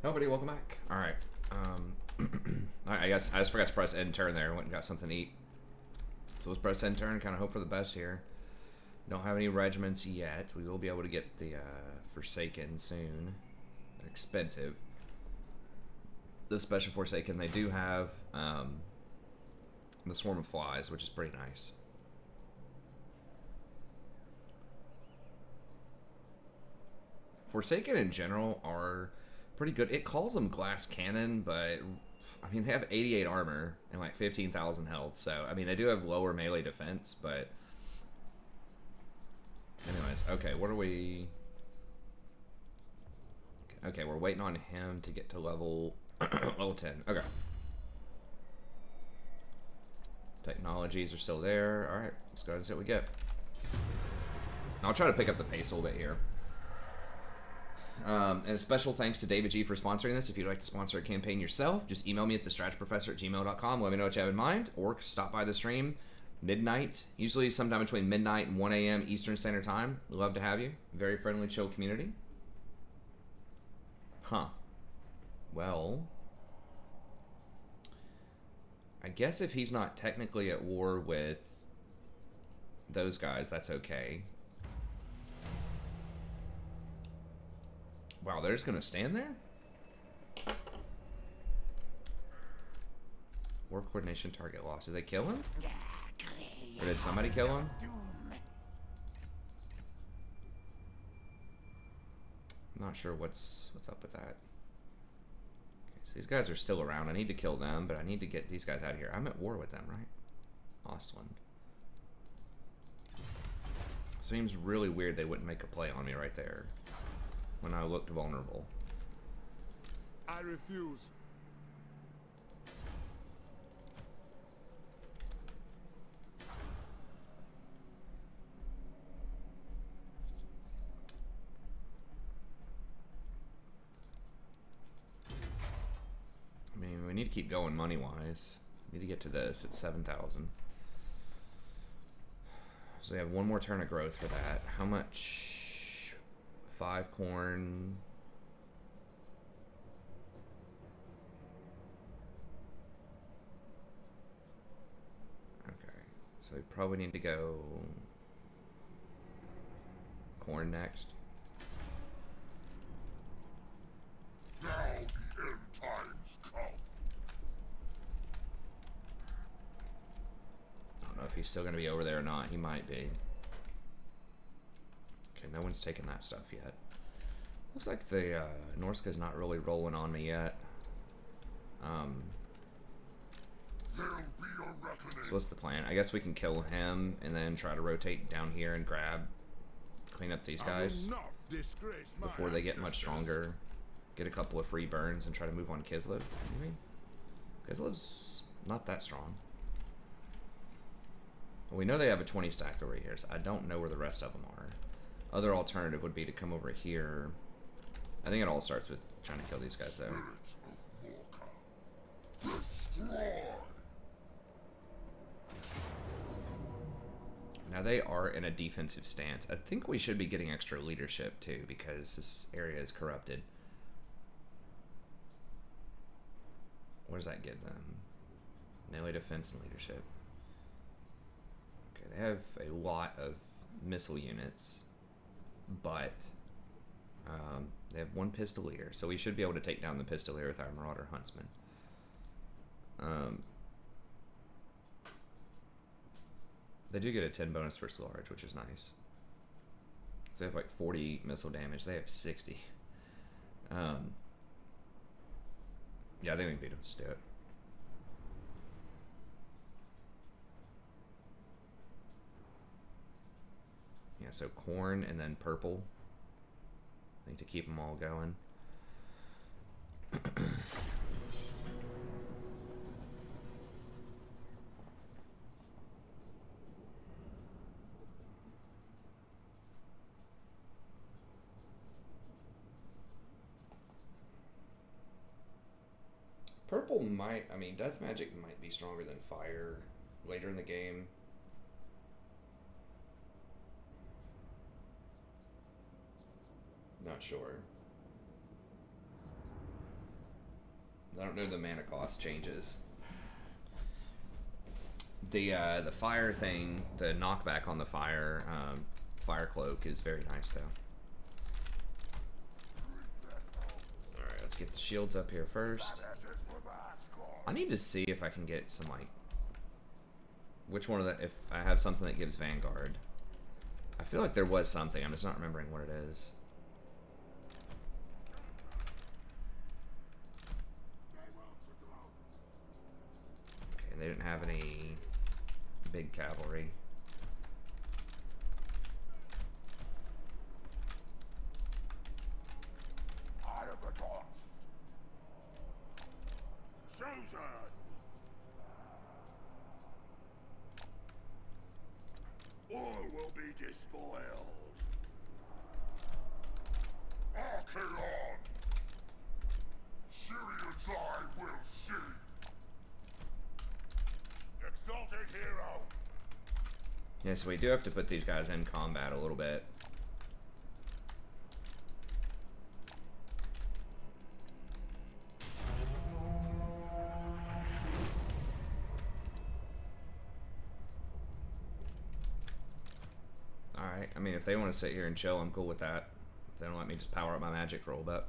Hello, buddy. Welcome back. All right. All right. I guess I just forgot to press end turn there. Went and got something to eat. So let's press end turn. Kind of hope for the best here. Don't have any regiments yet. We will be able to get the Forsaken soon. They're expensive. The Special Forsaken. They do have the Swarm of Flies, which is pretty nice. Forsaken in general are pretty good. It calls them glass cannon, but I mean they have 88 armor and like 15,000 health. So I mean they do have lower melee defense, but anyways, okay, what are we? Okay, we're waiting on him to get to level level 10. Okay. Technologies are still there. All right, let's go ahead and see what we get. I'll try to pick up the pace a little bit here. And a special thanks to David G for sponsoring this. If you'd like to sponsor a campaign yourself, just email me at thestrategyprofessor@gmail.com. Let me know what you have in mind, or stop by the stream midnight, usually sometime between midnight and 1 a.m. Eastern Standard Time. Love to have you. Very friendly, chill community. Huh. Well, I guess if he's not technically at war with those guys, that's okay. Wow, they're just gonna stand there? War coordination target lost. Did they kill him? Or did somebody kill him? I'm not sure what's up with that. Okay, so these guys are still around. I need to kill them, but I need to get these guys out of here. I'm at war with them, right? Ostland. Seems really weird they wouldn't make a play on me right there when I looked vulnerable. I refuse. I mean, we need to keep going money-wise. We need to get to this at 7,000. So we have one more turn of growth for that. How much? 5 corn. Okay, so we probably need to go corn next. Now the end times come. I don't know if he's still going to be over there or not. He might be. Okay, no one's taken that stuff yet. Looks like the Norska's not really rolling on me yet. There'll be a reckoning. So what's the plan? I guess we can kill him and then try to rotate down here and clean up these guys before they get much stronger. Get a couple of free burns and try to move on Kislev, maybe? Kislev's not that strong. Well, we know they have a 20 stack over here, so I don't know where the rest of them are. Other alternative would be to come over here. I think it all starts with trying to kill these guys, though. Now they are in a defensive stance. I think we should be getting extra leadership, too, because this area is corrupted. What does that give them? Melee defense and leadership. Okay, they have a lot of missile units, but they have 1 pistolier, so we should be able to take down the pistolier with our Marauder Huntsman. They do get a 10 bonus for large, which is nice. So they have like 40 missile damage. They have 60. Yeah, I think we can beat them. Let's do it. Yeah, so corn and then purple. I need to keep them all going. Purple might, I mean, Death Magic might be stronger than Fire later in the game. Not sure. I don't know the mana cost changes. The fire thing, the knockback on the fire cloak is very nice though. Alright, let's get the shields up here first. I need to see if I can get some like which one of the if I have something that gives Vanguard. I feel like there was something, I'm just not remembering what it is. Okay, they didn't have any big cavalry. Eye of the gods. Chosen. All will be despoiled. Archaon. Syrian's eye will see. Exalted hero. Yeah, so we do have to put these guys in combat a little bit. Alright, I mean, if they want to sit here and chill, I'm cool with that. If they don't let me just power up my magic for a little bit.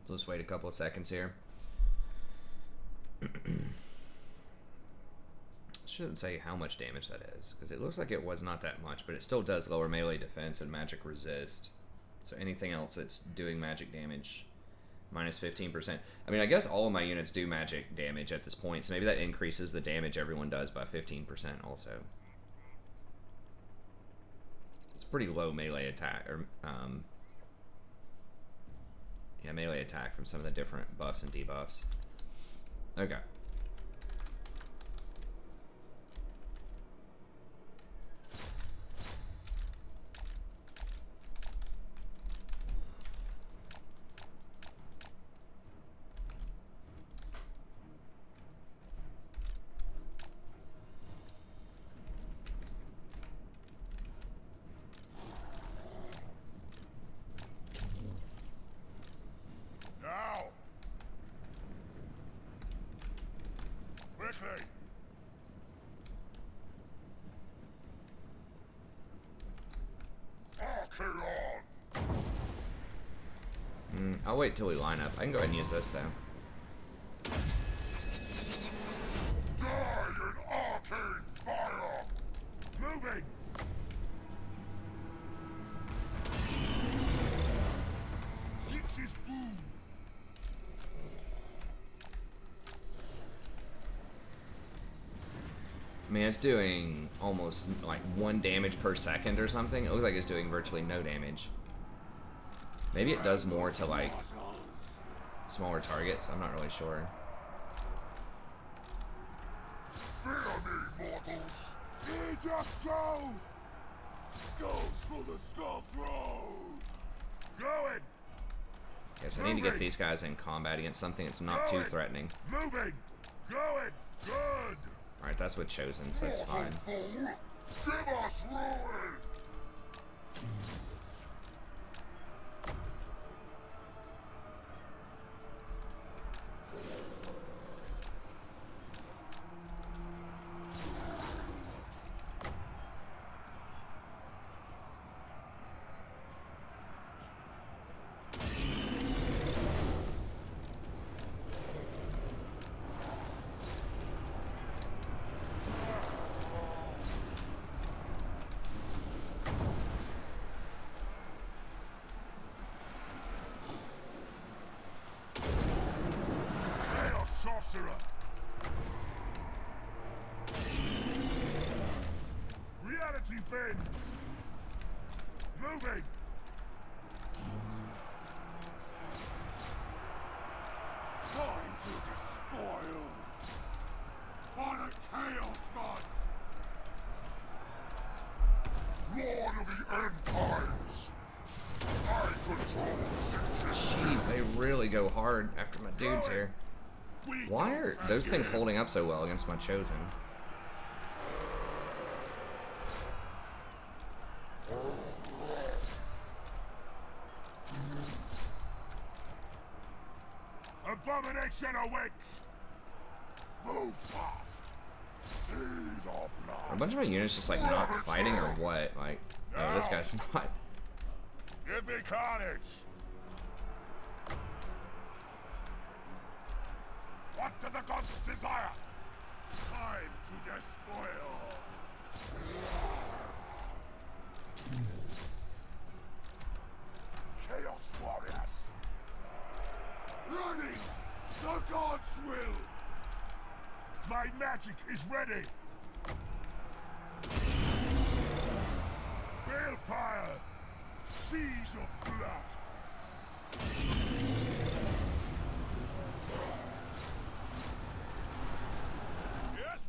So let's wait a couple of seconds here. Shouldn't say how much damage that is, because it looks like it was not that much, but it still does lower melee defense and magic resist. So anything else that's doing magic damage, minus 15%. I mean, I guess all of my units do magic damage at this point, so maybe that increases the damage everyone does by 15% also. It's pretty low melee attack, or yeah, melee attack from some of the different buffs and debuffs. Okay. Now. Quickly. Archaon. I'll wait till we line up. I can go ahead and use this though. Die in arcane fire. Moving. Six's boom. I mean, it's doing almost like 1 damage per second or something. It looks like it's doing virtually no damage. Maybe it does more to like smaller targets. I'm not really sure. Fear me, mortals. Need your souls. Skulls for the skull throw. Going. Yes, I need to get these guys in combat against something that's not too threatening. Moving. Going. Good. Alright, that's with Chosen, so it's fine. Fool. Give us ruin. Sorcerer. Reality bends. Moving. Time to despoil. For the chaos gods. Lord of the end times. I control Six's. Jeez, they really go hard after my dudes here. We Why are don't those things forgive. holding up so well against my chosen? Abomination awakes! Move fast! Seize our Are a blood! bunch of my units just like not fighting or what? Like, oh, this guy's not. Give me carnage! What do the gods desire? Time to despoil! Chaos warriors! Running! The gods will! My magic is ready! Balefire! Seas of blood! Yes!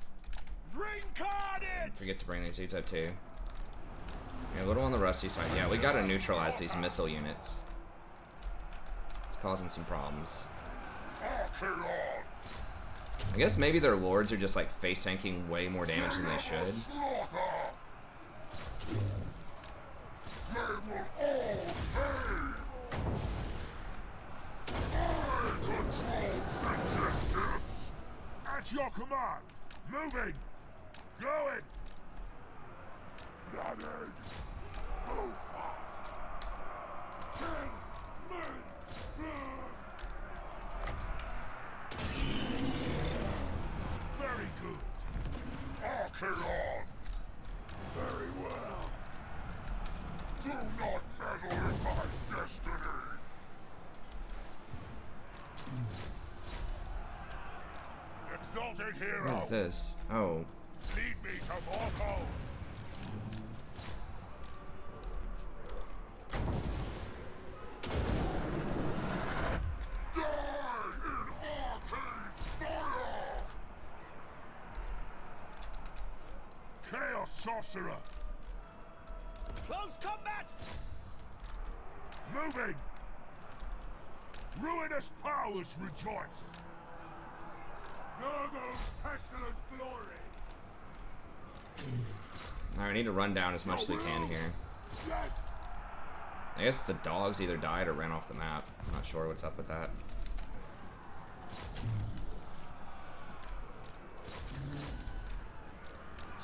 Ring carnage! Forget to bring these dudes up too. Yeah, a little on the rusty side. Yeah, we gotta neutralize these missile units. It's causing some problems. Archaon! I guess maybe their lords are just like face tanking way more damage than they should. Slaughter! They will all pay! I control senseless gifts! At your command! Moving! Going! Blooded! Move fast! Kill me! Very good! Archaon! Very well! Do not meddle in my destiny! Exalted hero! What is this? Oh, Lead me to mortals! Die in arcane fire! Chaos sorcerer! Close combat! Moving! Ruinous powers rejoice! Nurgo's pestilent glory! alright, I need to run down as much as we can here. Yes! I guess the dogs either died or ran off the map. I'm not sure what's up with that.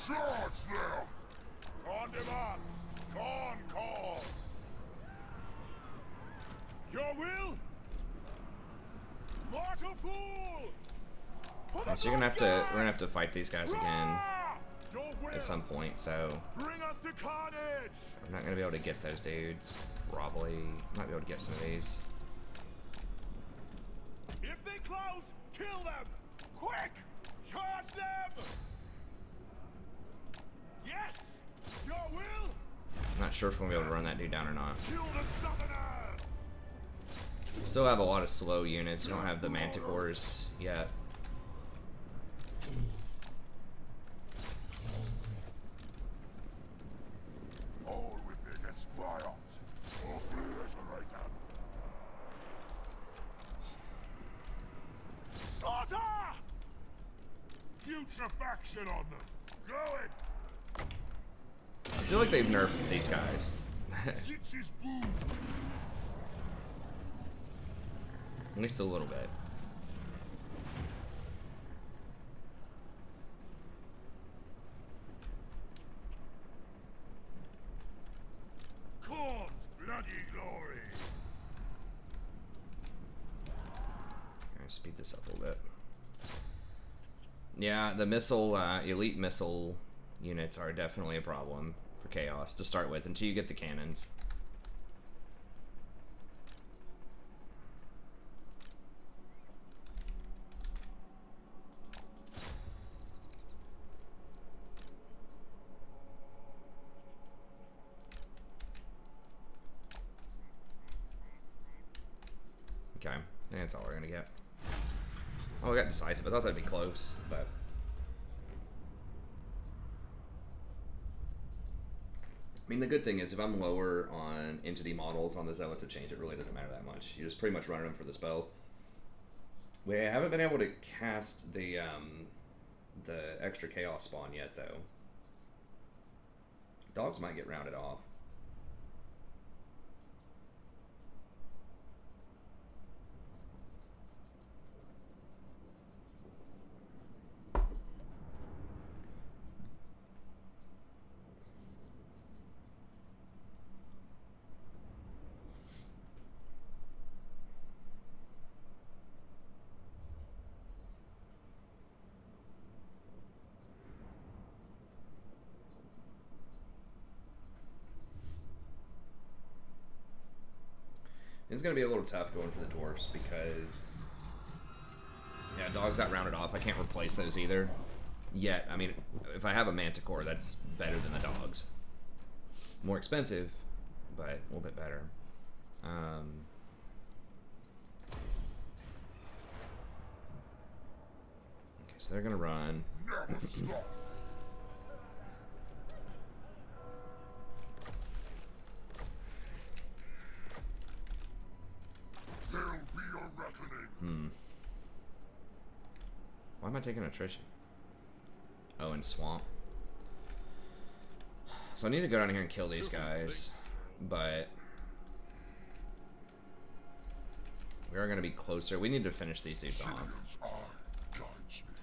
Charge them! On demands! Con calls! Your will? Mortal fool! For the So we're gonna have to fight these guys again Ah! Your will! at some point. So Bring us to carnage! I'm not gonna be able to get those dudes. Probably might be able to get some of these. If they close, kill them! Quick! Charge them! Yes! Your will? I'm not sure if we're gonna be able to run that dude down or not. Kill the Southerners! Still have a lot of slow units. We don't have the manticores yet. All within aspirant! Obliterate them! Slaughter! Putrefaction on them! Going! I feel like they've nerfed these guys. Zitch's boom! At least a little bit. Corn's bloody glory! Alright, speed this up a little bit. Yeah, the missile, elite missile units are definitely a problem for Chaos to start with until you get the cannons. Okay, I think that's all we're gonna get. Oh, we got decisive. I thought that'd be close, but I mean, the good thing is if I'm lower on entity models on the Zealots of Change, it really doesn't matter that much. You're just pretty much running them for the spells. We haven't been able to cast the extra chaos spawn yet, though. Dogs might get rounded off. It's going to be a little tough going for the dwarfs because, yeah, dogs got rounded off. I can't replace those either. Yet, I mean, if I have a manticore, that's better than the dogs. More expensive, but a little bit better. Okay, so they're going to run. Never stop. There'll be a reckoning. Why am I taking attrition? Oh, and swamp. So I need to go down here and kill these guys, but we are going to be closer. We need to finish these dudes off. Zion's eye guides me.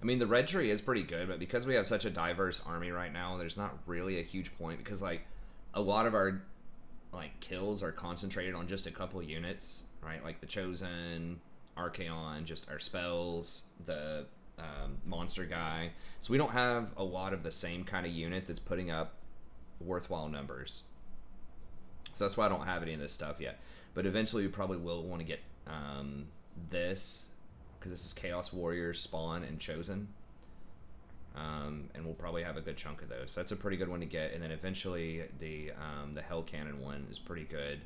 I mean, the red tree is pretty good, but because we have such a diverse army right now, there's not really a huge point because, like, a lot of our, like, kills are concentrated on just a couple units, right? Like the Chosen, Archaon, just our spells, the monster guy. So we don't have a lot of the same kind of unit that's putting up worthwhile numbers. So that's why I don't have any of this stuff yet. But eventually we probably will want to get this, because this is Chaos Warriors, Spawn, and Chosen. And we'll probably have a good chunk of those. So that's a pretty good one to get. And then eventually the Hell Cannon one is pretty good.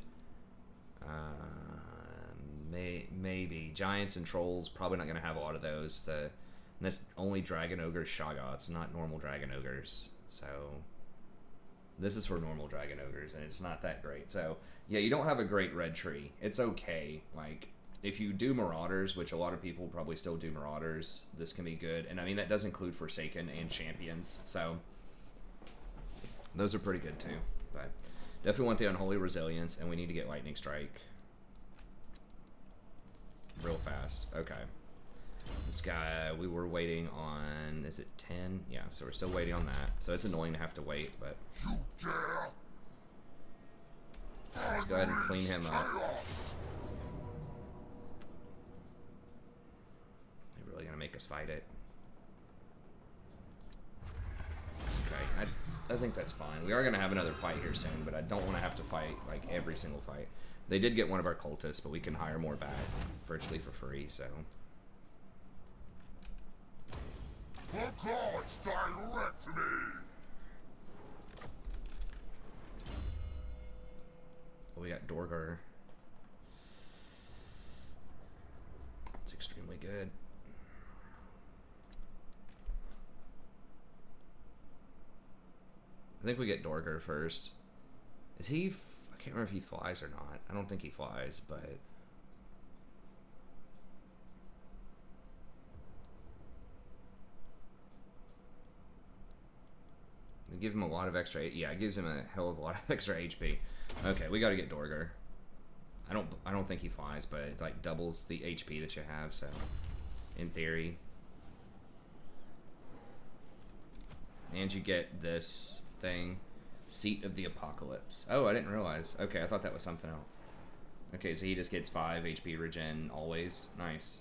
Maybe Giants and Trolls, probably not going to have a lot of those. That's only Dragon Ogres Shoggoths, not normal Dragon Ogres. So this is for normal Dragon Ogres, and it's not that great. So yeah, you don't have a great red tree. It's okay. Like, if you do Marauders, which a lot of people probably still do Marauders, this can be good. And I mean, that does include Forsaken and Champions. So those are pretty good too. But definitely want the Unholy Resilience, and we need to get Lightning Strike real fast. Okay. This guy, we were waiting on, is it 10? Yeah, so we're still waiting on that. So it's annoying to have to wait, but You dare? let's go ahead and clean him up. They're really gonna make us fight it. Okay, I think that's fine. We are gonna have another fight here soon, but I don't want to have to fight like every single fight. They did get one of our cultists, but we can hire more back virtually for free, so. The gods direct me. Oh, we got Dorgar. It's extremely good. I think we get Dorgar first. Is he? I can't remember if he flies or not. I don't think he flies, but. They give him a lot of extra. Yeah, it gives him a hell of a lot of extra HP. Okay, we got to get Dorgar. I don't think he flies, but it like doubles the HP that you have. So, in theory, and you get this thing, Seat of the Apocalypse. Oh, I didn't realize. Okay, I thought that was something else. Okay, so he just gets 5 HP regen always. Nice.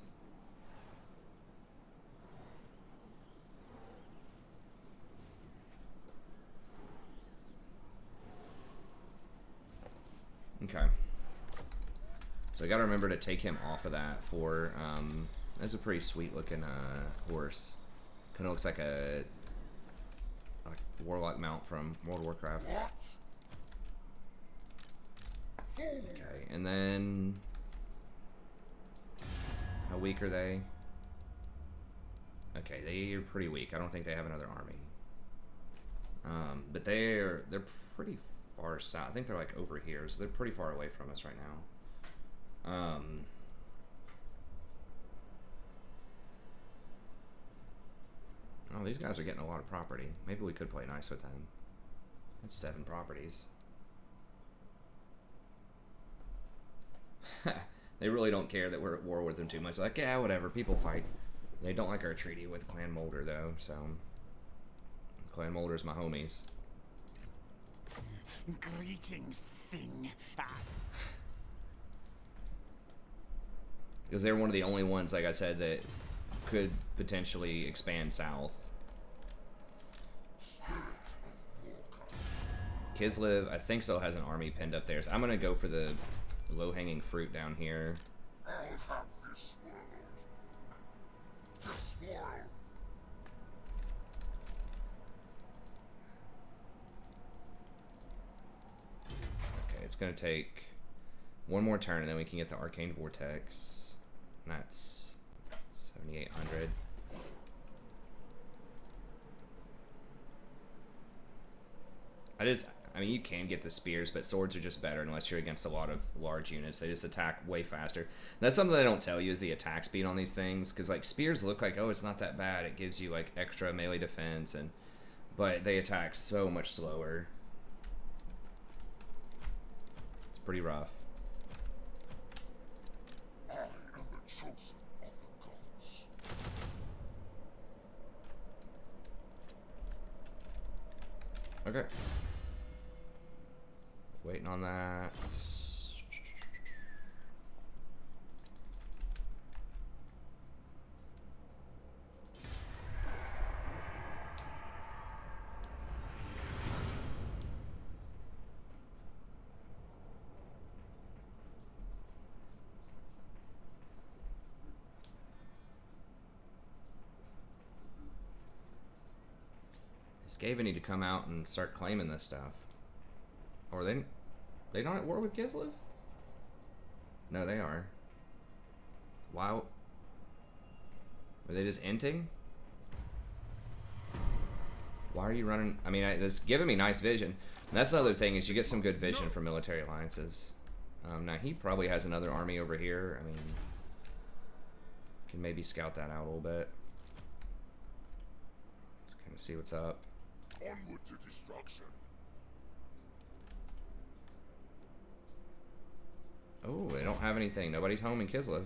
Okay. So I gotta remember to take him off of that for, that's a pretty sweet looking horse. Kinda looks like a warlock mount from World of Warcraft. What? Fool. Okay, and then how weak are they? Okay, they are pretty weak. I don't think they have another army. But they're pretty far south. I think they're like over here, so they're pretty far away from us right now. Oh, these guys are getting a lot of property. Maybe we could play nice with them. I have 7 properties. They really don't care that we're at war with them too much. Like, yeah, whatever. People fight. They don't like our treaty with Clan Molder, though, so... Clan Molder's my homies. Greetings, thing. Because they're one of the only ones, like I said, that could potentially expand south. Kislev, I think, still has an army pinned up there, so I'm gonna go for the low-hanging fruit down here. I'll have this world. This world. Okay, it's gonna take one more turn, and then we can get the Arcane Vortex. And that's 7,800. I mean, you can get the spears, but swords are just better unless you're against a lot of large units. They just attack way faster. That's something they don't tell you is the attack speed on these things, because like spears look like, oh, it's not that bad. It gives you like extra melee defense, but they attack so much slower. It's pretty rough. I am the chosen of the gods. Okay. Waiting on that. Skaven need to come out and start claiming this stuff. Or they not at war with Kislev? No, they are. Wow. Were they just inting? Why are you running? I mean, it's giving me nice vision. And that's the other thing, is you get some good vision from military alliances. Now, he probably has another army over here. I mean, can maybe scout that out a little bit. Just kind of see what's up. Onward to destruction. Oh, they don't have anything. Nobody's home in Kislev.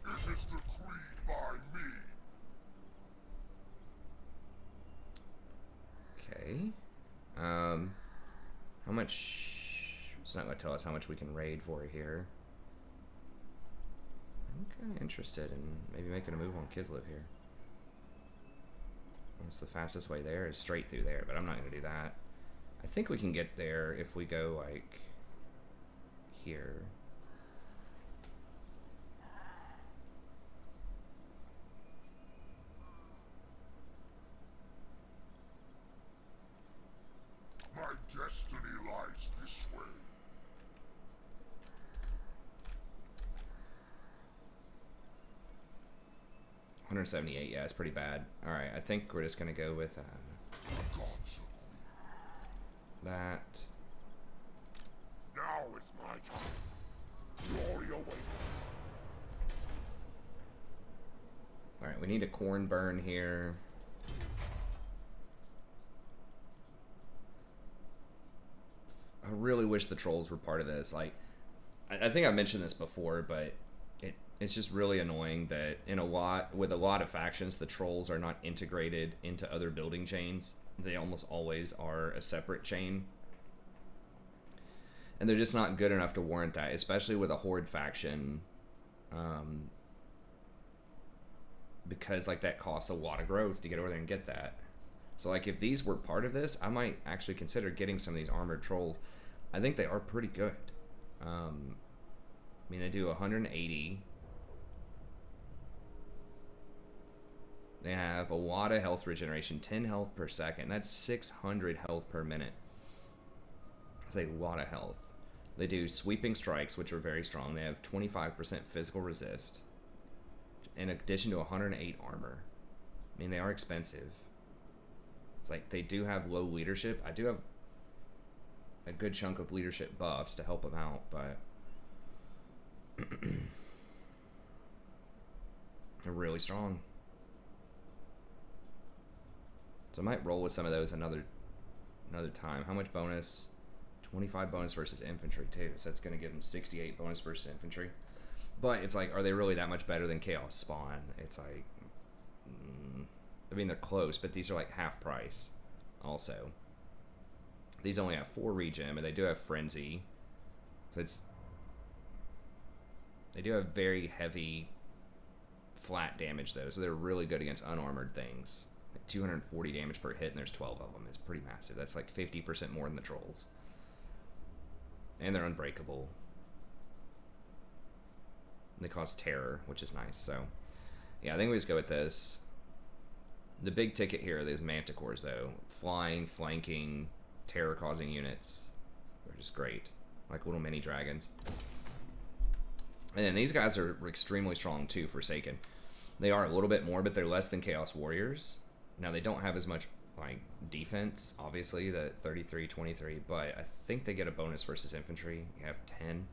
It is decreed by me. Okay. How much... It's not going to tell us how much we can raid for here. I'm kind of interested in maybe making a move on Kislev here. What's the fastest way there? Is straight through there, but I'm not going to do that. I think we can get there if we go, like, here. My destiny lies this way. $178, yeah, it's pretty bad. Alright, I think we're just going to go with The gods agree. that. Now is my time. Glory awaits. Alright, we need a corn burn here. I really wish the trolls were part of this. Like, I think I mentioned this before, but it's just really annoying that with a lot of factions, the trolls are not integrated into other building chains. They almost always are a separate chain. And they're just not good enough to warrant that, especially with a horde faction. Because like that costs a lot of growth to get over there and get that. So like if these were part of this, I might actually consider getting some of these armored trolls. I think they are pretty good. I mean, they do 180. They have a lot of health regeneration, 10 health per second. That's 600 health per minute. That's a lot of health. They do sweeping strikes, which are very strong. They have 25% physical resist. in addition to 108 armor. I mean, they are expensive. It's like they do have low leadership. I do have a good chunk of leadership buffs to help them out, but they're really strong. So I might roll with some of those another time. How much bonus? 25 bonus versus infantry too. So that's going to give them 68 bonus versus infantry. But it's like, are they really that much better than Chaos Spawn? It's like, I mean, they're close, but these are like half price also. These only have 4 regen, and they do have Frenzy. So they do have very heavy flat damage though, so they're really good against unarmored things. Like 240 damage per hit, and there's 12 of them. It's pretty massive. That's like 50% more than the trolls. And they're unbreakable. And they cause terror, which is nice. So, yeah, I think we just go with this. The big ticket here are these manticores, though. Flying, flanking, terror-causing units. They're just great. Like little mini dragons. And then these guys are extremely strong, too, Forsaken. They are a little bit more, but they're less than Chaos Warriors. Now, they don't have as much like defense, obviously, the 33-23, but I think they get a bonus versus infantry. You have 10.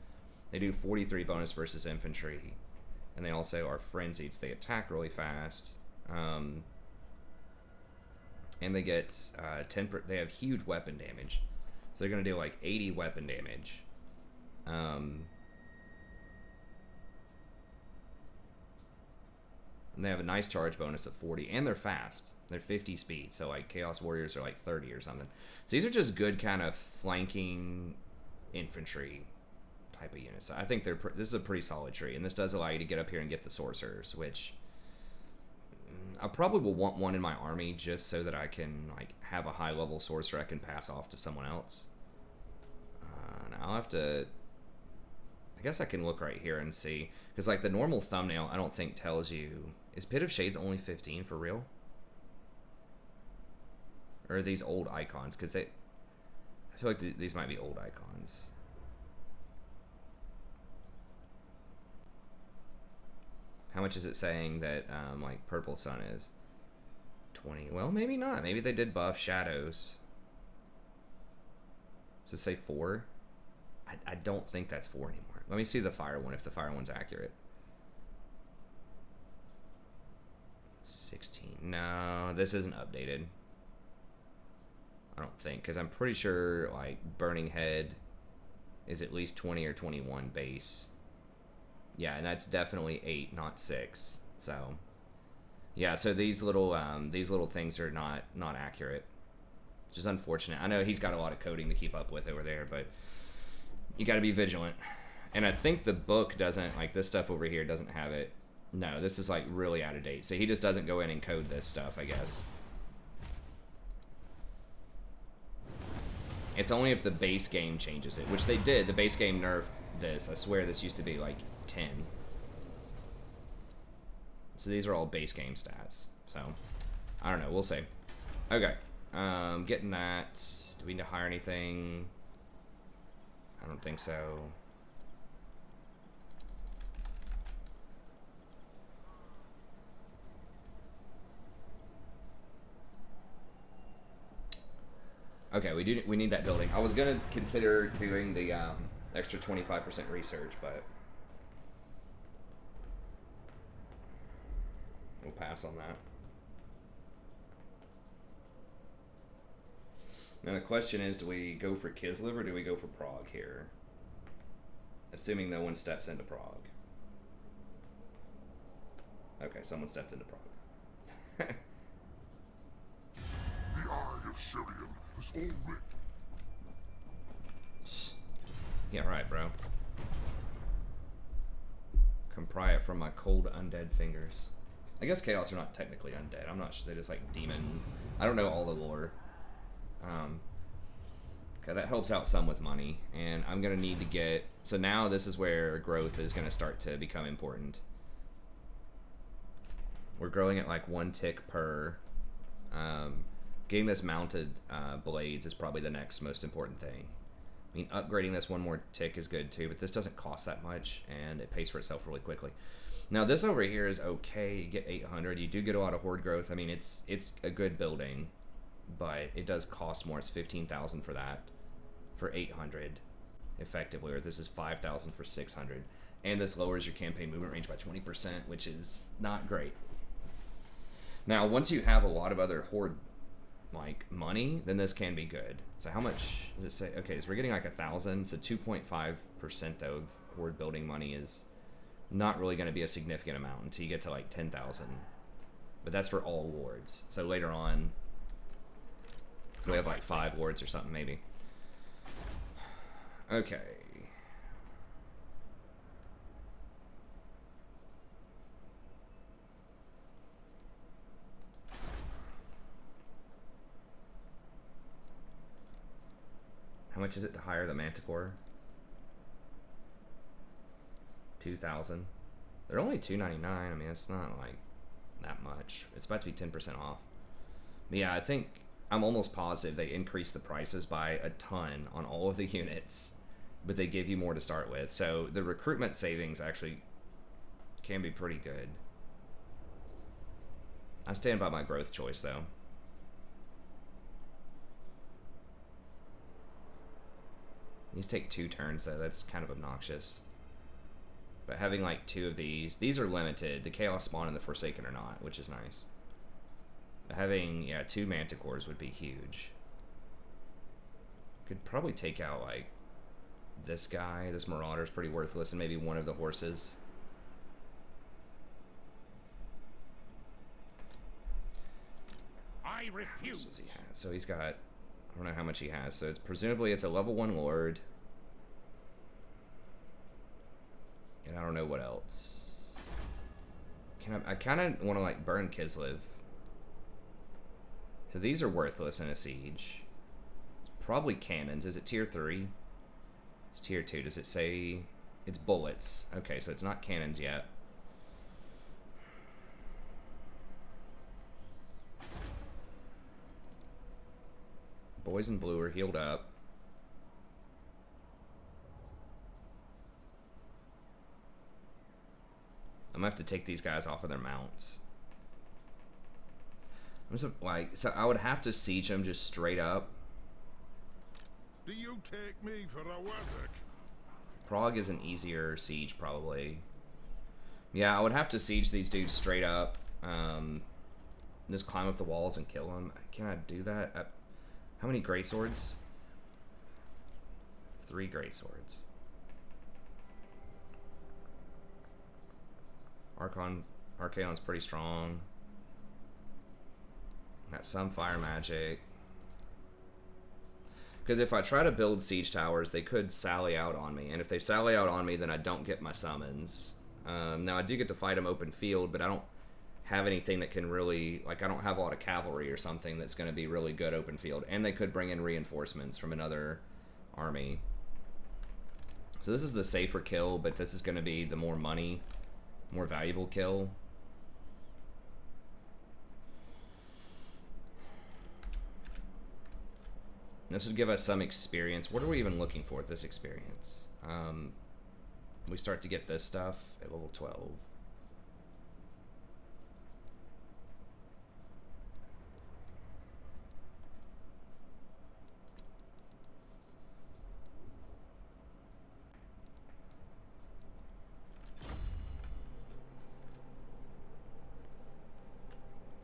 They do 43 bonus versus infantry. And they also are frenzied, so they attack really fast. And they get 10. They have huge weapon damage, so they're gonna do like 80 weapon damage. And they have a nice charge bonus of 40, and they're fast. They're 50 speed, so like Chaos Warriors are like 30 or something. So these are just good kind of flanking infantry type of units. I think this is a pretty solid tree, and this does allow you to get up here and get the sorcerers, which I probably will want one in my army just so that I can like have a high level sorcerer I can pass off to someone else. And I'll have to. I guess I can look right here and see, because like the normal thumbnail I don't think tells you. Is Pit of Shades only 15 for real? Or are these old icons? Because I feel like these might be old icons. How much is it saying that like Purple Sun is? 20. Well, maybe not. Maybe they did buff shadows. Does it say 4? I don't think that's 4 anymore. Let me see the fire one, if the fire one's accurate. 16. No, this isn't updated. I don't think, because I'm pretty sure like Burning Head is at least 20 or 21 base. Yeah, and that's definitely 8, not 6. So, yeah. So these little things are not accurate, which is unfortunate. I know he's got a lot of coding to keep up with over there, but you got to be vigilant. And I think the book doesn't, like this stuff over here doesn't have it. No, this is like really out of date. So he just doesn't go in and code this stuff, I guess. It's only if the base game changes it, which they did. The base game nerfed this. I swear this used to be like 10. So these are all base game stats. So, I don't know. We'll see. Okay. Getting that. Do we need to hire anything? I don't think so. Okay, we need that building. I was gonna consider doing the extra 25% research, but we'll pass on that. Now the question is, do we go for Kislev or do we go for Prague here? Assuming no one steps into Prague. Okay, someone stepped into Prague. The Eye of Shirian is all writ. Yeah, right, bro. Come pry it from my cold undead fingers. I guess Chaos are not technically undead. I'm not sure. They're just like demon. I don't know all the lore. Okay, that helps out some with money. And I'm going to need to get... So now this is where growth is going to start to become important. We're growing at like 1 tick per. Getting this mounted blades is probably the next most important thing. I mean, upgrading this one more tick is good too, but this doesn't cost that much, and it pays for itself really quickly. Now, this over here is okay. You get 800. You do get a lot of horde growth. I mean, it's a good building, but it does cost more. It's 15,000 for that, for 800, effectively. Or this is 5,000 for 600. And this lowers your campaign movement range by 20%, which is not great. Now, once you have a lot of other horde like money, then this can be good. So how much does it say? Okay, so we're getting like 1,000. So 2.5% though of horde building money is not really going to be a significant amount until you get to like 10,000. But that's for all lords. So later on, if we have like 5 lords or something, maybe. Okay. How much is it to hire the Manticore? 2,000. They're only $299. I mean, it's not like that much. It's about to be 10% off. But yeah, I think I'm almost positive they increased the prices by a ton on all of the units, but they give you more to start with. So the recruitment savings actually can be pretty good. I stand by my growth choice though. These take 2 turns though. That's kind of obnoxious. But having like 2 of these are limited. The Chaos Spawn and the Forsaken are not, which is nice. But having, yeah, 2 Manticores would be huge. Could probably take out like this guy. This Marauder's pretty worthless, and maybe one of the horses. I refuse. What does he have? So he's got, I don't know how much he has. So it's presumably it's a level 1 lord. And I don't know what else. I kind of want to like burn Kislev. So these are worthless in a siege. It's probably cannons. Is it tier 3? It's tier 2. Does it say it's bullets? Okay, so it's not cannons yet. Boys in blue are healed up. I'm gonna have to take these guys off of their mounts. I'm just like, so I would have to siege them just straight up. Do you take me for a wizard? Prague is an easier siege, probably. Yeah, I would have to siege these dudes straight up. Just climb up the walls and kill them. Can I do that? How many greatswords? 3 greatswords. Archaon's pretty strong. Got some fire magic. Because if I try to build siege towers, they could sally out on me. And if they sally out on me, then I don't get my summons. Now, I do get to fight them open field, but I don't have anything that can really... Like, I don't have a lot of cavalry or something that's going to be really good open field. And they could bring in reinforcements from another army. So this is the safer kill, but this is going to be the more money, more valuable kill. This would give us some experience. What are we even looking for at this experience? We start to get this stuff at level 12.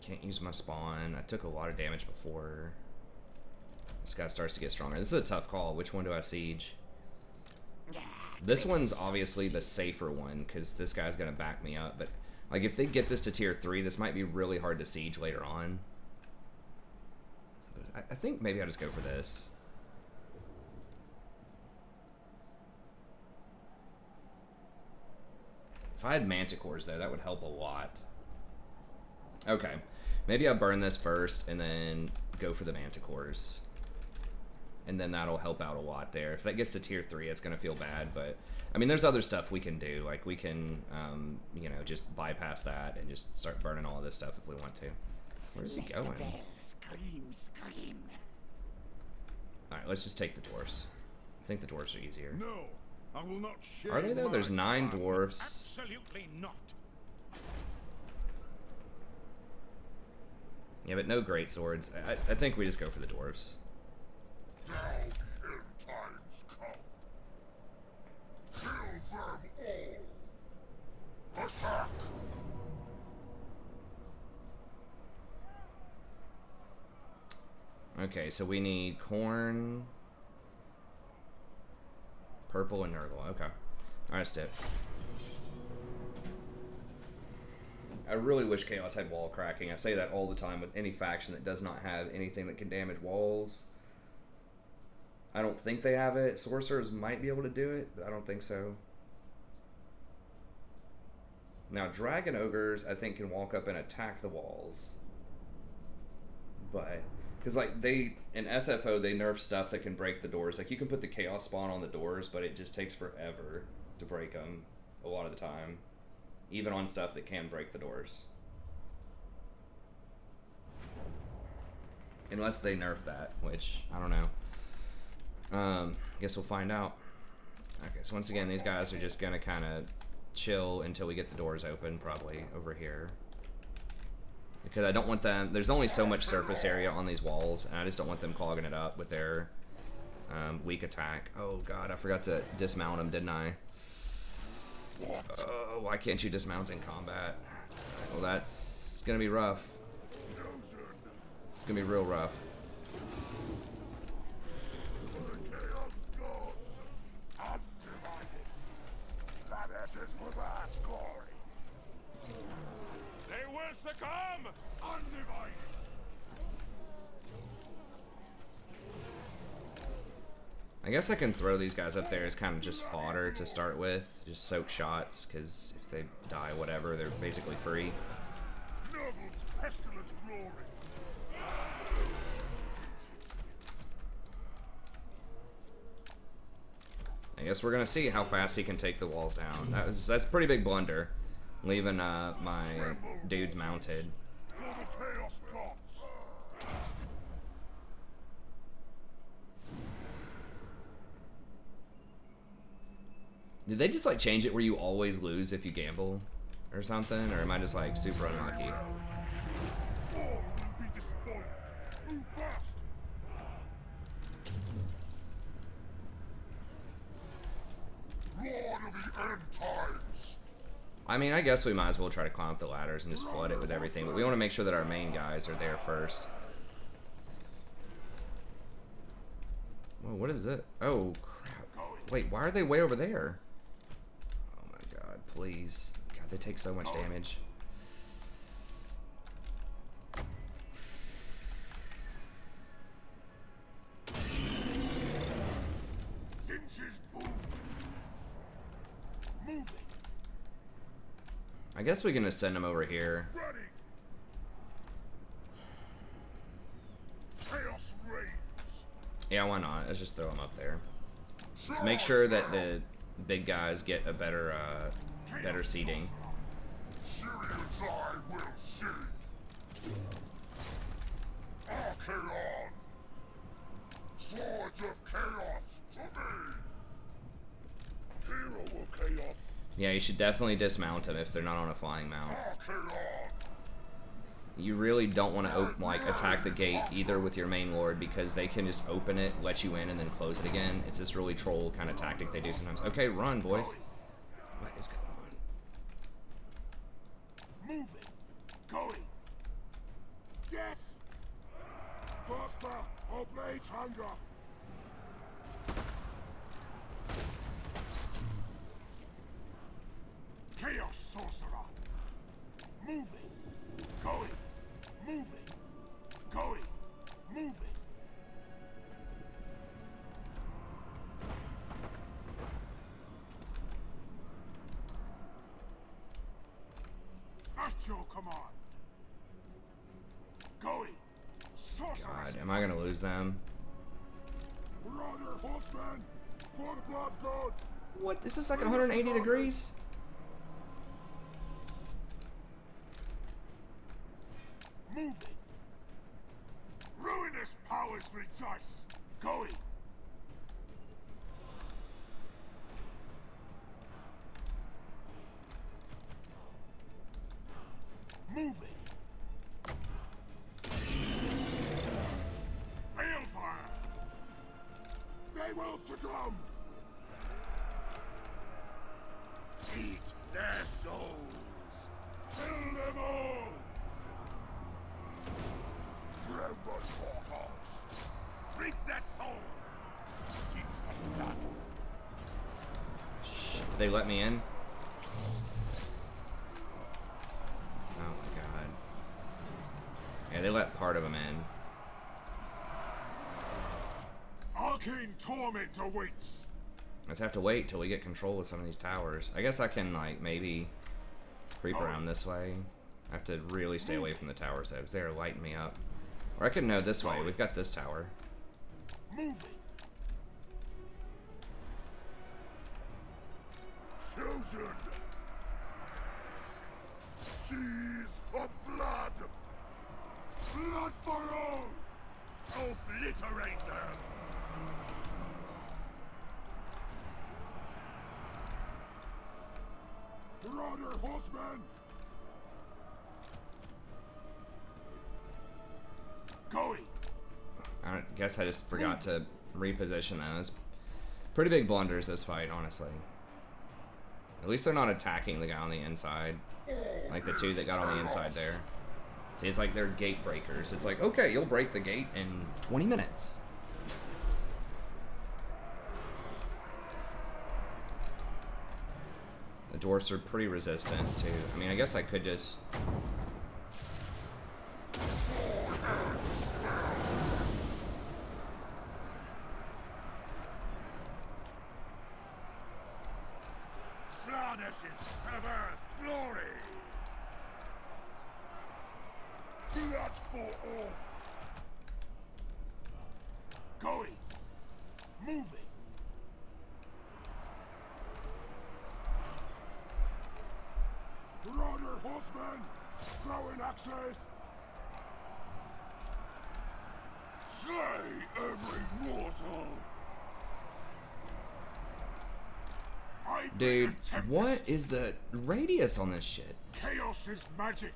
Can't use my spawn. I took a lot of damage before. This guy starts to get stronger. This is a tough call. Which one do I siege? This one's obviously the safer one because this guy's going to back me up. But like if they get this to tier 3, this might be really hard to siege later on. I think maybe I'll just go for this. If I had manticores though, that would help a lot. Okay. Maybe I'll burn this first and then go for the manticores. And then that'll help out a lot there. If that gets to tier 3, it's going to feel bad. But, I mean, there's other stuff we can do. Like, we can, you know, just bypass that and just start burning all of this stuff if we want to. Where's he going? Scream, scream. Alright, let's just take the dwarfs. I think the dwarves are easier. No, I will not share. Are they though? There's 9 dwarves. Absolutely not. Yeah, but no great swords. I think we just go for the dwarves. Now the end times come. Kill them all. Attack. Okay, so we need corn, purple, and Nurgle. Okay. Alright, let's do it. I really wish Chaos had wall cracking. I say that all the time with any faction that does not have anything that can damage walls. I don't think they have it. Sorcerers might be able to do it, but I don't think so. Now, Dragon Ogres, I think, can walk up and attack the walls. But, because, like, in SFO, they nerf stuff that can break the doors. Like, you can put the Chaos Spawn on the doors, but it just takes forever to break them a lot of the time. Even on stuff that can break the doors. Unless they nerf that, which, I don't know. Guess we'll find out. Okay, so once again, these guys are just gonna kind of chill until we get the doors open, probably over here. Because I don't want them, there's only so much surface area on these walls, and I just don't want them clogging it up with their weak attack. Oh god, I forgot to dismount them, didn't I? Oh, why can't you dismount in combat? Well, that's gonna be rough. It's gonna be real rough. For the Chaos Gods, Undivided. Flat ashes for their glory. They will succumb. Undivided. I guess I can throw these guys up there as kind of just fodder to start with. Just soak shots, because if they die, whatever, they're basically free. Noble's pestilent glory. I guess we're gonna see how fast he can take the walls down. That's a pretty big blunder, leaving my dudes mounted. For the Chaos Gods. Did they just like change it where you always lose if you gamble or something, or am I just like super unlucky? All will be despoiled. Move fast. Lord of the end times. I mean, I guess we might as well try to climb up the ladders and just flood it with everything, but we want to make sure that our main guys are there first. Whoa, what is it? Oh, crap. Wait, why are they way over there? Oh my god, please. God, they take so much damage. Finch's boom. Moving. I guess we can just send them over here. Ready. Chaos reigns. Yeah, why not? Let's just throw them up there. Let's make sure that the big guys get a better seating. Syrians I will see. Archaon. Swords of chaos to me. Hero of chaos. Yeah, you should definitely dismount them if they're not on a flying mount. Archaon. You really don't want to like attack the gate either with your main lord, because they can just open it, let you in, and then close it again. It's this really troll kind of tactic they do sometimes. Okay, run, boys. What is going on? Moving. Going. Yes. Faster. Obey hunger. Chaos sorcerer. Moving. Going. Moving. Going. Moving. At your command. Going. Sorcerer. God, am I gonna lose them? Marauder horseman. For the blood god. What? This is like 180 degrees? Moving. Ruinous powers rejoice. Going. Moving. Balefire. They will succumb. Eat their souls. Kill them all. Tremble, mortals. Reap their souls. Seize the blood. Shh, did they let me in? Oh my god. Yeah, they let part of them in. Arcane torment awaits. Let's have to wait till we get control of some of these towers. I guess I can, like, maybe creep around this way. I have to really stay away from the towers, though, because they're lighting me up. Or I could know this way. We've got this tower. Moving. Chosen. Seas of blood. Blood for all. Obliterate them. Marauder horseman. Going. I guess I just forgot to reposition those. Pretty big blunders this fight, honestly. At least they're not attacking the guy on the inside. Like the two that got on the inside there. See, it's like they're gate breakers. It's like, okay, you'll break the gate in 20 minutes. The dwarfs are pretty resistant, too. I mean, I guess I could just... Slanish's perverse glory. Blood for all. Going. Moving. Marauder horseman. Throwing axes. Slay every mortal. Dude, what is the radius on this shit? Chaos is magic.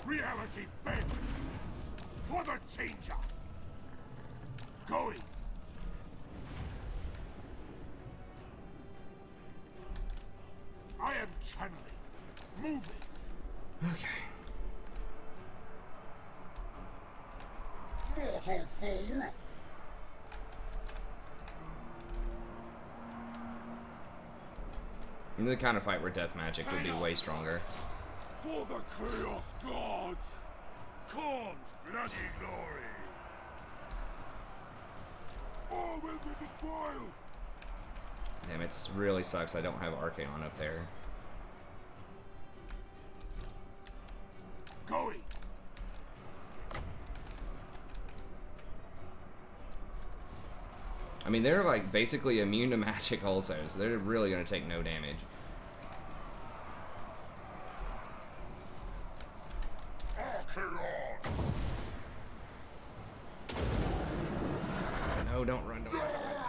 Reality bends for the changer. Going. I am channeling. Moving. Okay. Mortal fool. And the kind of fight where death magic would be way stronger. For the Chaos Gods. Khorne's bloody glory. All will be despoiled. Damn, it really sucks I don't have Archaon up there. Going. I mean, they're like basically immune to magic also, so they're really going to take no damage. Archaon. No, don't run.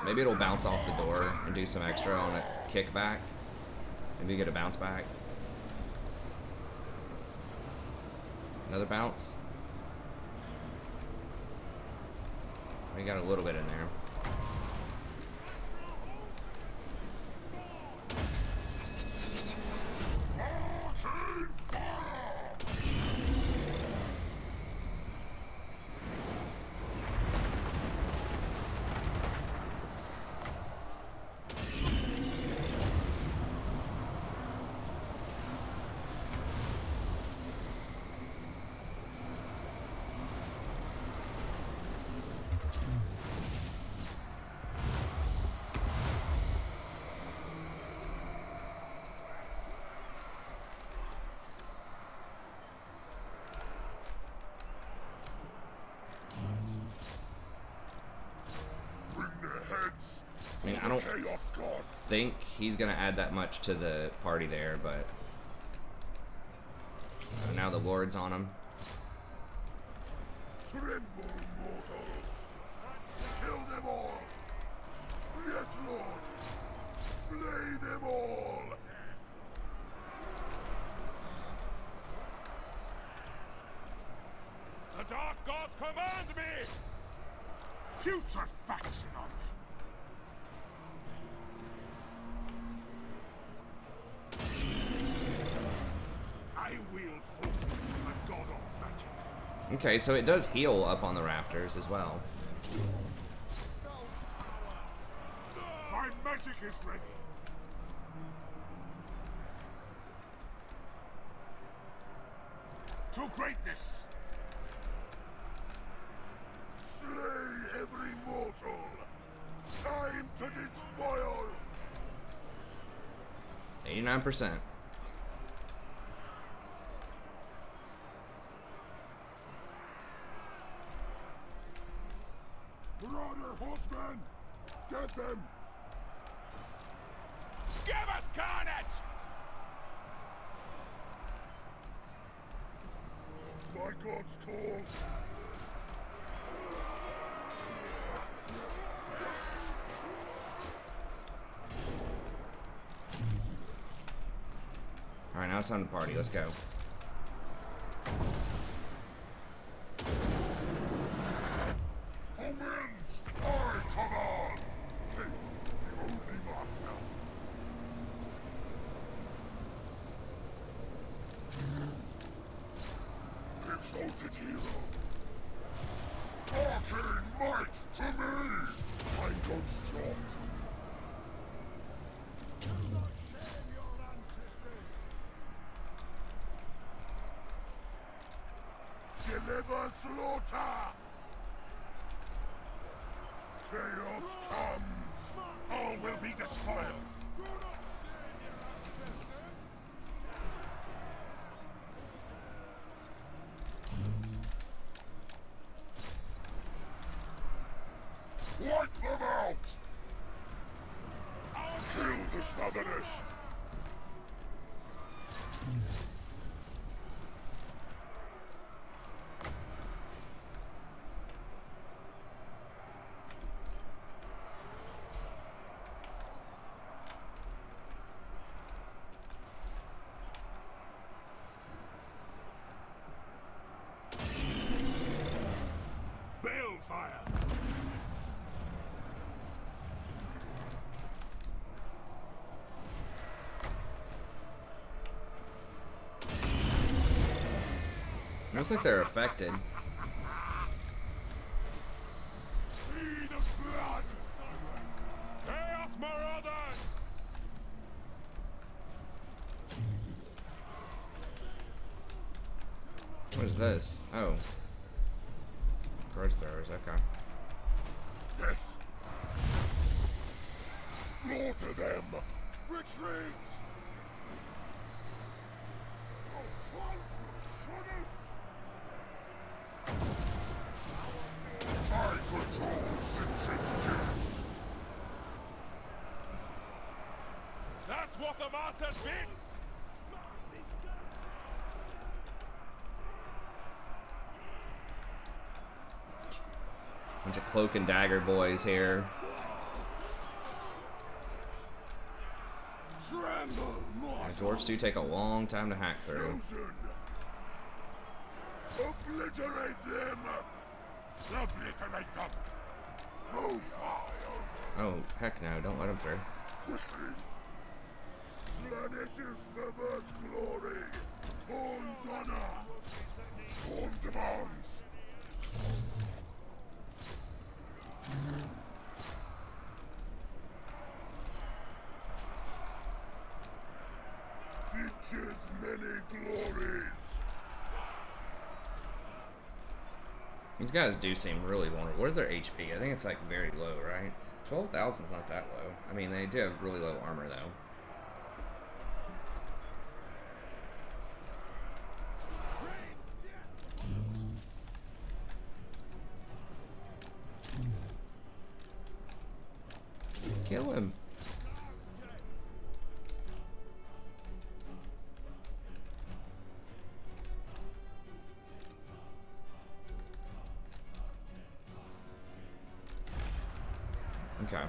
Maybe it'll bounce off the door and do some extra on a kickback. Maybe get a bounce back. Another bounce. We got a little bit in there. I mean, I don't think he's gonna add that much to the party there, but now the Lord's on him. Tremble, mortals! Kill them all! Yes, Lord! Flay them all! Command me! Putrefaction on me. I wield forces from the god of magic. Okay, so it does heal up on the rafters as well. My magic is ready. To greatness. Slay every mortal. Time to despoil. 89%. Marauder horsemen, get them. Give us carnage! My god's call. Alright, now it's time to party. Let's go. Omens, I command. Hey, the only mark now. Exalted hero. Archaon might to me. Time goes short. Deliver slaughter! Chaos comes! All will be despoiled! Wipe them out! Kill the Southerners! Balefire! Looks like they're affected. Seed of blood! Chaos Marauders! What is this? Oh. Growth throwers, okay. Yes! Slaughter them! Retreat! I control sentient kids! That's what the Masters bid! Bunch of cloak and dagger boys here. Tremble, Yeah, dwarves do take a long time to hack through. Chosen! Obliterate them! Obliterate them! Move fast! Oh, heck no, don't let them through. Quickly! Slanishes perverse glory! Horn's honor! Horn demands! Features many glories! These guys do seem really vulnerable. What is their HP? I think it's like very low, right? 12,000 is not that low. I mean, they do have really low armor though. Kill him. Okay.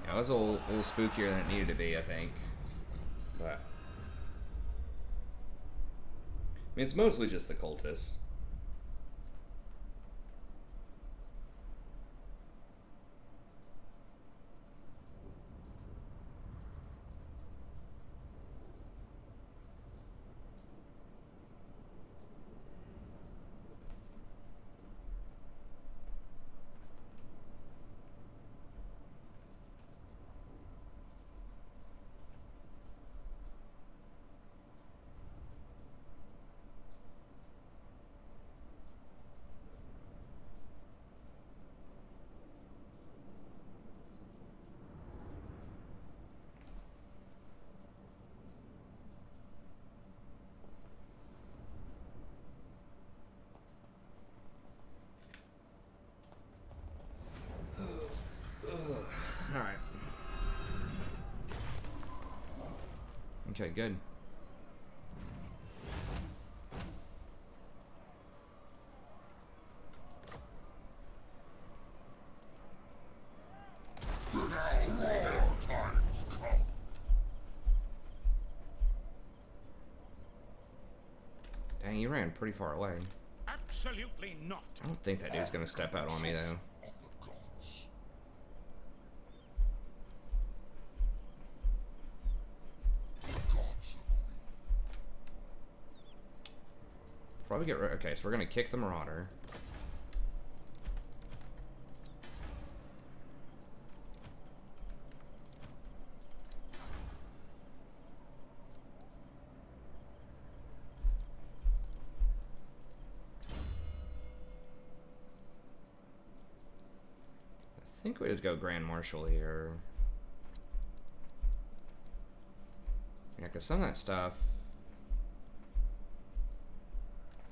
Yeah, it was a little spookier than it needed to be, I think. But I mean, it's mostly just the cultists. Okay, good. Dang, you ran pretty far away. Absolutely not. I don't think that dude's gonna step out on me, though. Probably get rid. Okay, so we're gonna kick the Marauder. I think we just go Grand Marshal here. Yeah, because some of that stuff,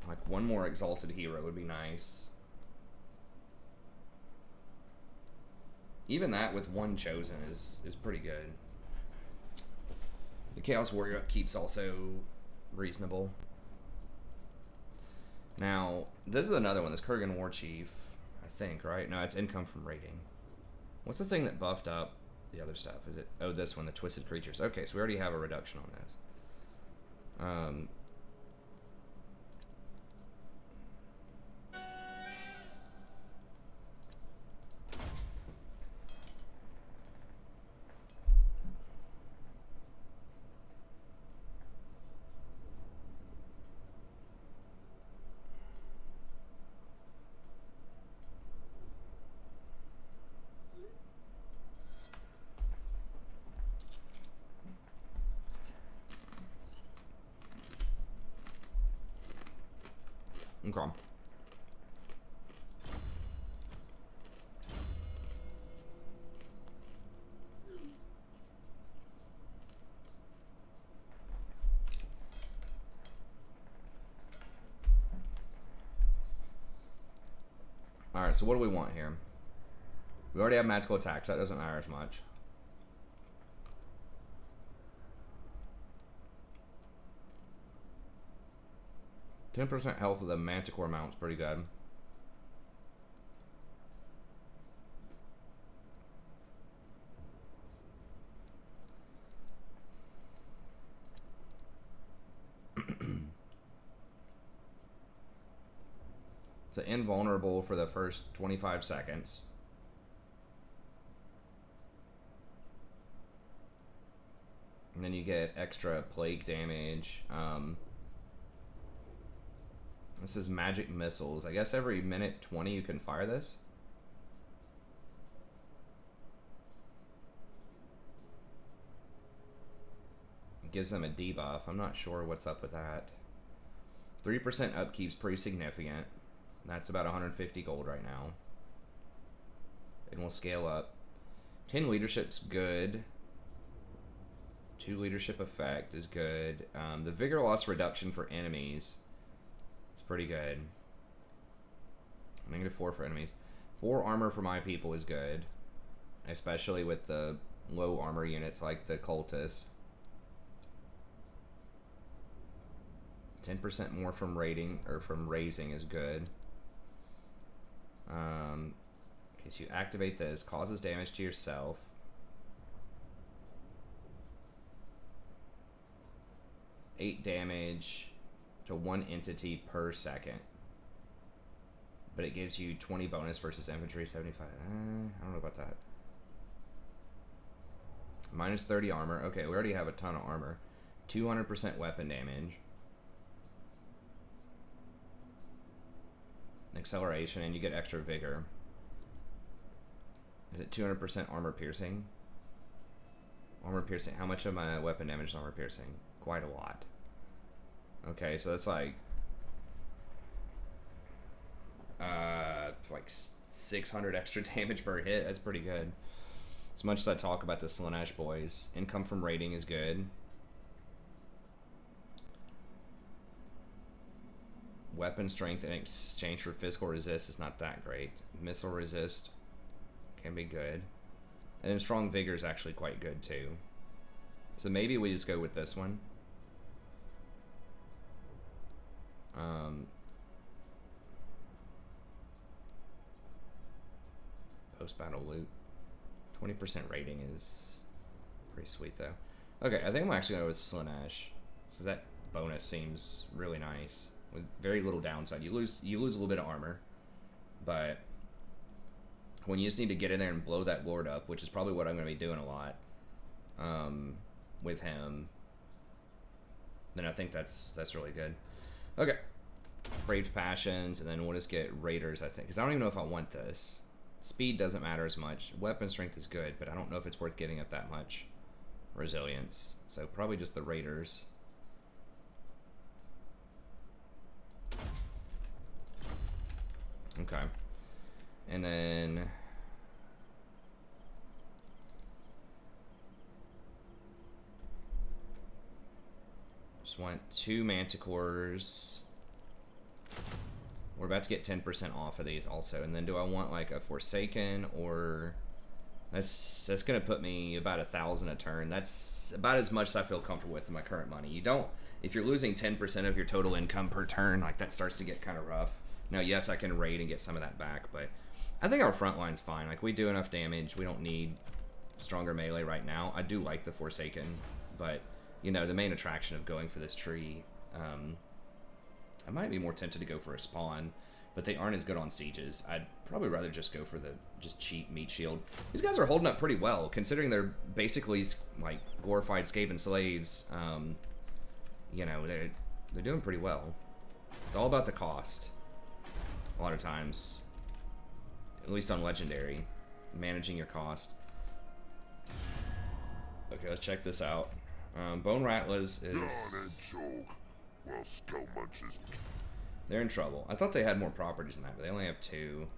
like one more Exalted Hero would be nice. Even that with one Chosen is pretty good. The Chaos Warrior upkeep's also reasonable. Now, this is another one, this Kurgan War Chief, I think, right? No, it's income from raiding. What's the thing that buffed up the other stuff? Is it, oh, this one, the Twisted Creatures. Okay, so we already have a reduction on this. Okay. Alright, so what do we want here? We already have magical attacks, that doesn't matter as much. %10 health with the Manticore mount's pretty good. It's invulnerable for the first 25 seconds. And then you get extra plague damage. This is magic missiles. I guess every minute 20 you can fire this. It gives them a debuff. I'm not sure what's up with that. 3% upkeep's pretty significant. That's about 150 gold right now. And we'll scale up. 10 leadership's good. 2 leadership effect is good. The vigor loss reduction for enemies. It's pretty good. -4 for enemies. 4 armor for my people is good. Especially with the low armor units like the cultist. 10% more from raiding or from raising is good. Okay, so you activate this. Causes damage to yourself. $8 damage to 1 entity per second. But it gives you 20 bonus versus infantry, 75. I don't know about that. -30 armor. Okay, we already have a ton of armor. 200% weapon damage. Acceleration, and you get extra vigor. Is it 200% armor piercing? Armor piercing. How much of my weapon damage is armor piercing? Quite a lot. Okay, so that's like 600 extra damage per hit. That's pretty good. As much as I talk about the Slaanesh boys, income from raiding is good. Weapon strength in exchange for physical resist is not that great. Missile resist can be good. And then strong vigor is actually quite good too. So maybe we just go with this one. Post-battle loot. 20% rating is pretty sweet, though. Okay, I think I'm actually going to go with Slanesh. So that bonus seems really nice. With very little downside. You lose a little bit of armor. But when you just need to get in there and blow that lord up, which is probably what I'm going to be doing a lot with him, then I think that's really good. Okay. Brave Passions, and then we'll just get Raiders, I think. Because I don't even know if I want this. Speed doesn't matter as much. Weapon strength is good, but I don't know if it's worth giving up that much resilience. So probably just the Raiders. Okay. And then just want 2 Manticores. We're about to get 10% off of these also. And then do I want like a Forsaken, or that's gonna put me about 1,000 a turn. That's about as much as I feel comfortable with in my current money. You don't, if you're losing 10% of your total income per turn, like that starts to get kind of rough. Now, yes, I can raid and get some of that back, but I think our front line's fine. Like, we do enough damage. We don't need stronger melee right now. I do like the Forsaken, but, you know, the main attraction of going for this tree, I might be more tempted to go for a spawn, but they aren't as good on sieges. I'd probably rather just go for the cheap meat shield. These guys are holding up pretty well, considering they're basically, like, glorified Skaven slaves. You know, they're doing pretty well. It's all about the cost. A lot of times, at least on Legendary, managing your cost. Okay, let's check this out. Bone Rattlers is... They're in trouble. I thought they had more properties than that, but they only have 2.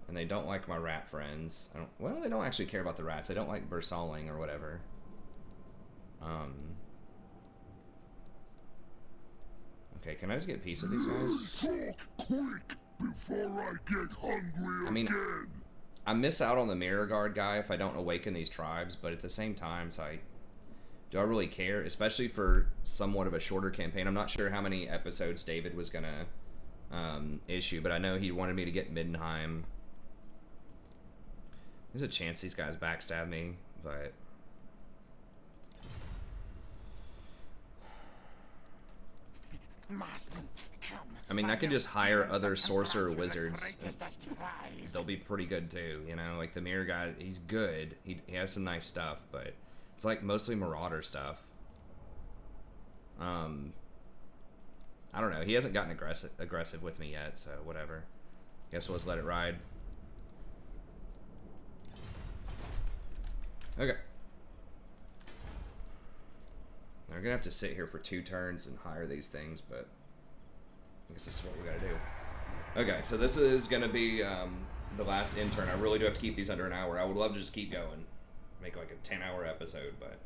And they don't like my rat friends. Well, they don't actually care about the rats. They don't like Bursaling or whatever. Okay, can I just get peace with these guys? Talk quick before I get hungry again. I miss out on the Mirror Guard guy if I don't awaken these tribes, but at the same time, it's like, do I really care? Especially for somewhat of a shorter campaign. I'm not sure how many episodes David was gonna issue, but I know he wanted me to get Middenheim. There's a chance these guys backstab me, but... I mean, I can just hire other sorcerer wizards. They'll be pretty good too, you know? Like, the mirror guy, he's good. He has some nice stuff, but it's like mostly marauder stuff. I don't know. He hasn't gotten aggressive with me yet, so whatever. Guess we'll just let it ride. Okay. We're gonna have to sit here for 2 turns and hire these things, but I guess this is what we gotta do. Okay, so this is gonna be the last intern. I really do have to keep these under an hour. I would love to just keep going, make like a 10-hour episode, but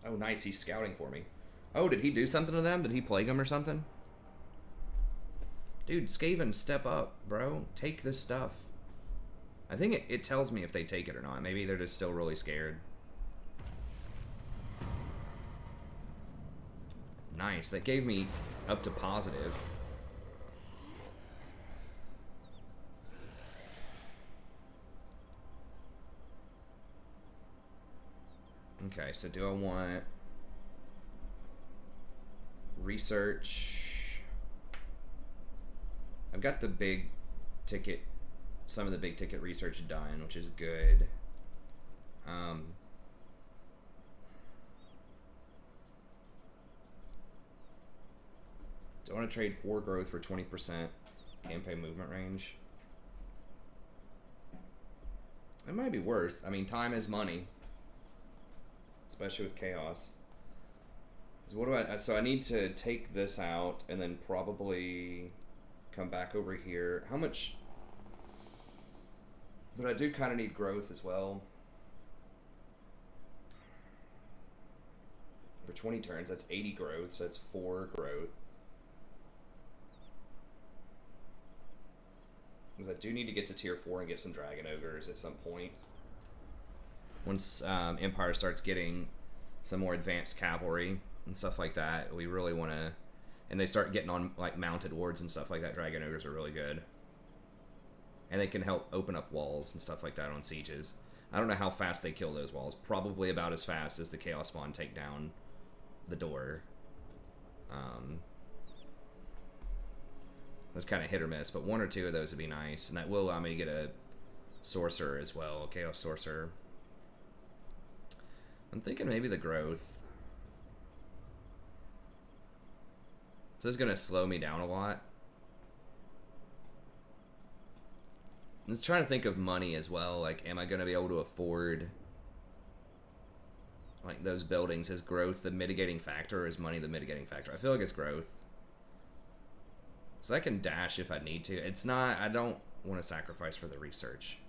oh, nice, he's scouting for me. Oh, did he do something to them? Did he plague them or something? Dude, Skaven, step up, bro. Take this stuff. I think it tells me if they take it or not. Maybe they're just still really scared. Nice. That gave me up to positive. Okay, so do I want research? I've got the big ticket, some of the big ticket research done, which is good. Do I want to trade 4 growth for 20% campaign movement range? It might be worth. I mean, time is money, especially with chaos. So what do I? So I need to take this out and then probably come back over here. How much? But I do kind of need growth as well. For 20 turns, that's 80 growth, so that's 4 growth. Because I do need to get to tier 4 and get some Dragon Ogres at some point. Once Empire starts getting some more advanced cavalry and stuff like that, we really want to... And they start getting on like mounted wards and stuff like that, Dragon Ogres are really good. And they can help open up walls and stuff like that on sieges. I don't know how fast they kill those walls. Probably about as fast as the Chaos Spawn take down the door. That's kind of hit or miss, but 1 or 2 of those would be nice. And that will allow me to get a Sorcerer as well, a Chaos Sorcerer. I'm thinking maybe the Growth. So it's going to slow me down a lot. I was trying to think of money as well. Like, am I going to be able to afford like those buildings? Is growth the mitigating factor, or is money the mitigating factor? I feel like it's growth. So I can dash if I need to. It's not, I don't want to sacrifice for the research.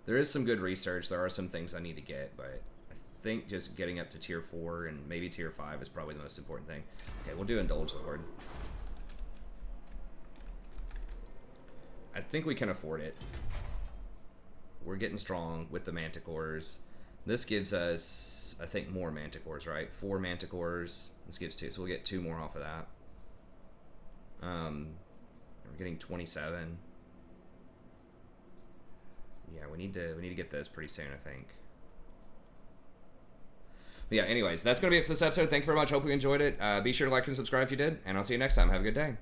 There is some good research. There are some things I need to get, but I think just getting up to tier 4 and maybe tier 5 is probably the most important thing. Okay, we'll do Indulge the Horde. I think we can afford it. We're getting strong with the Manticores. This gives us, I think, more Manticores, right? 4 Manticores. This gives 2, so we'll get 2 more off of that. We're getting 27. Yeah, we need to get this pretty soon, I think. But yeah, anyways, that's gonna be it for this episode. Thank you very much. Hope you enjoyed it. Be sure to like and subscribe if you did, and I'll see you next time. Have a good day.